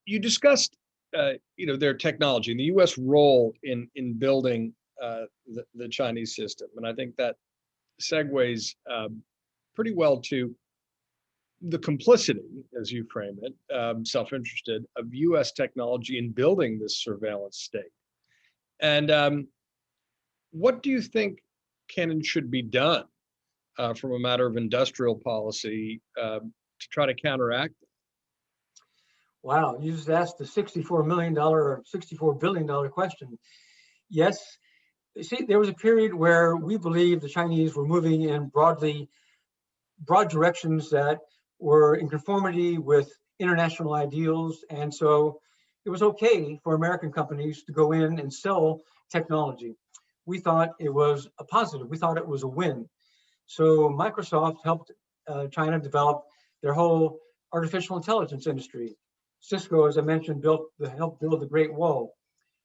You discussed, their technology and the U.S. role in building the Chinese system, and I think that segues pretty well to the complicity, as you frame it, self-interested, of U.S. technology in building this surveillance state. And what do you think can and should be done from a matter of industrial policy to try to counteract it? Wow, you just asked the $64 million or $64 billion question. Yes, see, there was a period where we believed the Chinese were moving in broad directions that were in conformity with international ideals. And so it was okay for American companies to go in and sell technology. We thought it was a positive. We thought it was a win. So Microsoft helped China develop their whole artificial intelligence industry. Cisco, as I mentioned, helped build the Great Wall.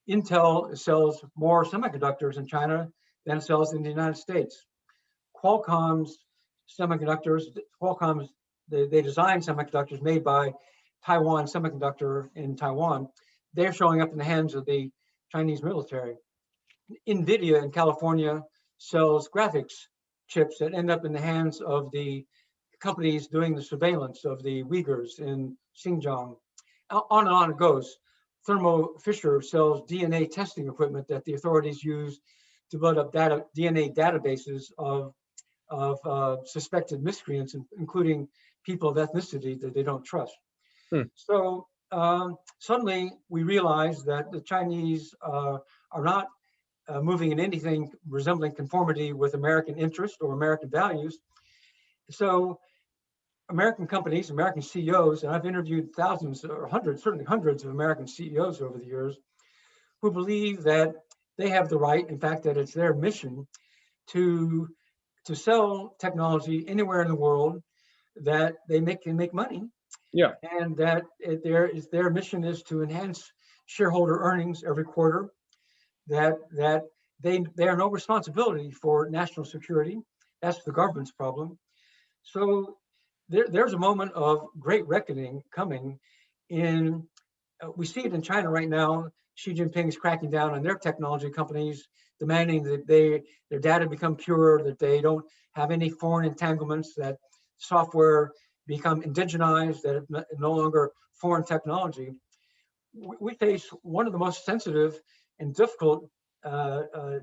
Intel sells more semiconductors in China than it sells in the United States. Qualcomm's semiconductors, they design semiconductors made by Taiwan Semiconductor in Taiwan. They're showing up in the hands of the Chinese military. NVIDIA in California sells graphics chips that end up in the hands of the companies doing the surveillance of the Uyghurs in Xinjiang. On and on it goes. Thermo Fisher sells DNA testing equipment that the authorities use to build up DNA databases of suspected miscreants, including people of ethnicity that they don't trust. So suddenly we realize that the Chinese are not moving in anything resembling conformity with American interests or American values. So American companies, American CEOs, and I've interviewed thousands or hundreds, certainly hundreds of American CEOs over the years, who believe that they have the right, in fact, that it's their mission to sell technology anywhere in the world that they can make money. Yeah. And that their mission is to enhance shareholder earnings every quarter, that they are no responsibility for national security. That's the government's problem. So there's a moment of great reckoning coming in. We see it in China right now. Xi Jinping is cracking down on their technology companies, demanding that their data become pure, that they don't have any foreign entanglements, that software become indigenized, that it's no longer foreign technology. We face one of the most sensitive and difficult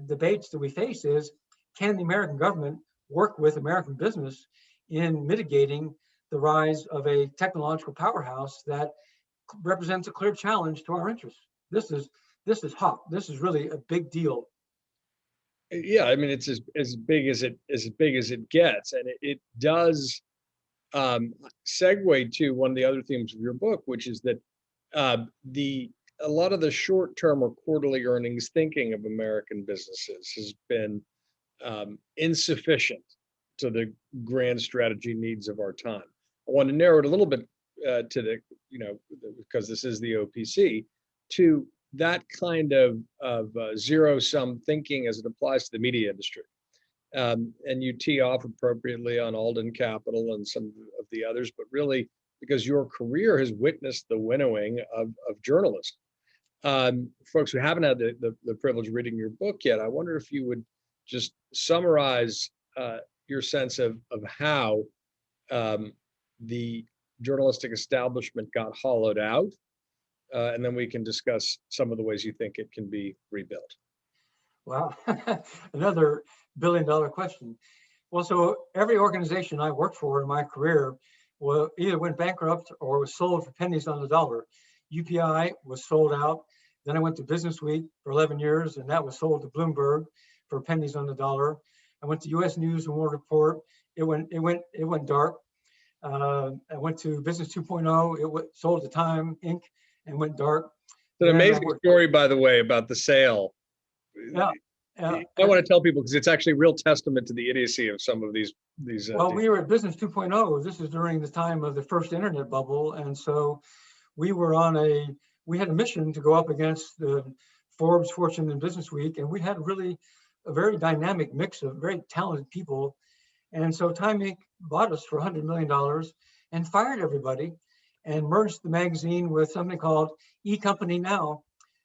debates that we face is, can the American government work with American business in mitigating the rise of a technological powerhouse that represents a clear challenge to our interests? This is hot. This is really a big deal. Yeah, I mean, it's as big as it gets, and it does segue to one of the other themes of your book, which is that a lot of the short-term or quarterly earnings thinking of American businesses has been insufficient to the grand strategy needs of our time. I want to narrow it a little bit to the, because this is the OPC, to that kind of zero-sum thinking as it applies to the media industry. And you tee off appropriately on Alden Capital and some of the others, but really because your career has witnessed the winnowing of journalism. Folks who haven't had the privilege of reading your book yet, I wonder if you would just summarize your sense of how the journalistic establishment got hollowed out, and then we can discuss some of the ways you think it can be rebuilt. Wow, another billion-dollar question. Well, so every organization I worked for in my career either went bankrupt or was sold for pennies on the dollar. UPI was sold out. Then I went to Business Week for 11 years, and that was sold to Bloomberg for pennies on the dollar. I went to U.S. News and World Report. It went dark. I went to Business 2.0. It sold to Time Inc. and went dark. It's an amazing story, by the way, about the sale. Yeah. I want to tell people because it's actually a real testament to the idiocy of some of these. Well, we were at Business 2.0. This is during the time of the first internet bubble, and so we had a mission to go up against the Forbes, Fortune, and Business Week, and we had really a very dynamic mix of very talented people. And so Time Inc. bought us for $100 million and fired everybody. and merged the magazine with something called E-Company Now.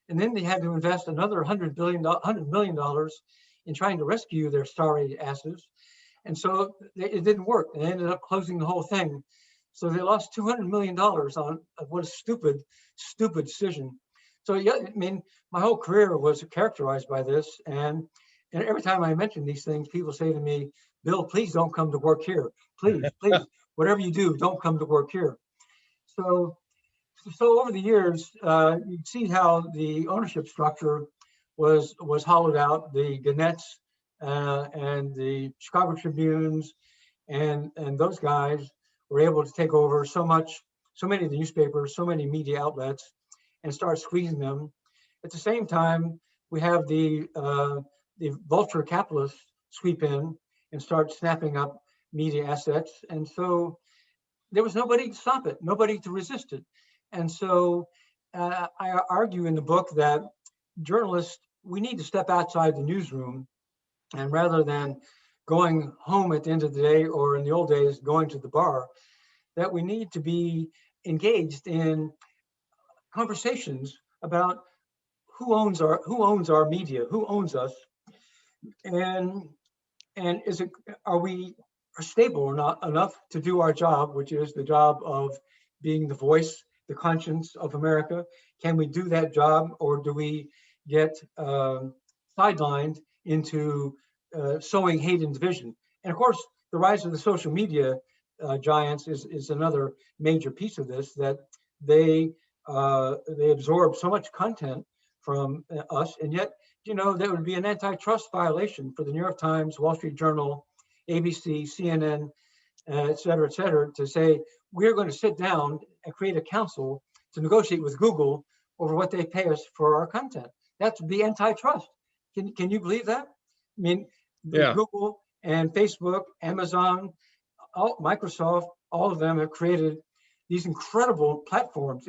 And then they had to invest another $100 million in trying to rescue their sorry asses. And so it didn't work. They ended up closing the whole thing. So they lost $200 million on what a stupid decision. So yeah, I mean, my whole career was characterized by this. And every time I mention these things, people say to me, Bill, please don't come to work here. Please, whatever you do, don't come to work here. So over the years, you see how the ownership structure was hollowed out. The Gannett's and the Chicago Tribunes and those guys were able to take over so many of the newspapers, so many media outlets, and start squeezing them. At the same time, we have the vulture capitalists sweep in and start snapping up media assets. And so there was nobody to stop it, nobody to resist it. And so I argue in the book that journalists, we need to step outside the newsroom, and rather than going home at the end of the day, or in the old days, going to the bar, that we need to be engaged in conversations about who owns our media, who owns us, and are we stable or not enough to do our job, which is the job of being the voice, the conscience of America? Can we do that job, or do we get sidelined into sowing hate and division? And of course, the rise of the social media giants is another major piece of this, that they absorb so much content from us, and yet, you know, there would be an antitrust violation for the New York Times, Wall Street Journal, ABC, CNN, et cetera, to say, we're going to sit down and create a council to negotiate with Google over what they pay us for our content. That's the antitrust. Can you believe that? I mean, Yeah. Google and Facebook, Amazon, Microsoft, all of them have created these incredible platforms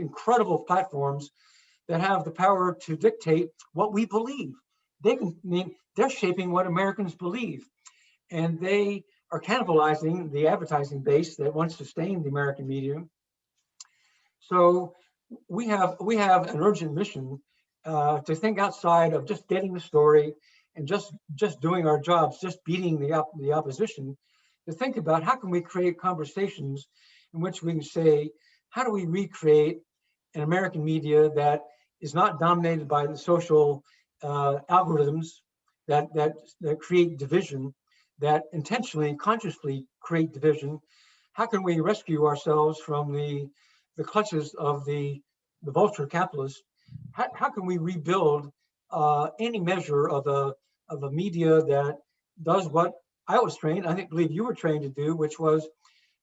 that have the power to dictate what we believe. They're shaping what Americans believe, and they are cannibalizing the advertising base that once sustained the American media. So we have an urgent mission to think outside of just getting the story and just doing our jobs, just beating the opposition, to think about how can we create conversations in which we can say, how do we recreate an American media that is not dominated by the social algorithms that create division, that intentionally, consciously create division? How can we rescue ourselves from the clutches of the vulture capitalists? How can we rebuild any measure of a media that does what I was trained, I believe you were trained to do, which was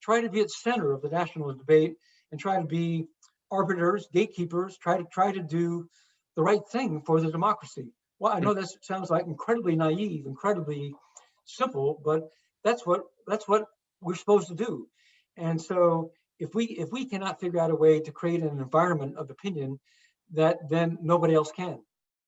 try to be at the center of the national debate and try to be arbiters, gatekeepers, try to do the right thing for the democracy. Well, I know this sounds like incredibly naive, incredibly simple, but that's what we're supposed to do. And so if we cannot figure out a way to create an environment of opinion, that then nobody else can.